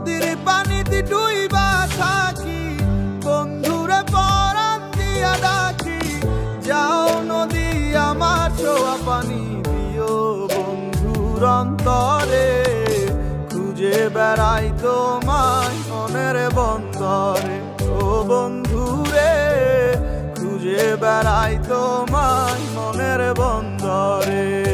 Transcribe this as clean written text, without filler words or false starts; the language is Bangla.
নদীর পানিতে ডুইবা থাকি, বন্ধুরে পরাণ দিয়া ডাকি। যাও নদী আমার ছোঁয়া পানি দিও বন্ধুর অন্তরে, খুঁজে বেড়াই তোমায় মনের বন্দরে। ও বন্ধুরে খুঁজে বেড়াই তোমায় মনের বন্দরে।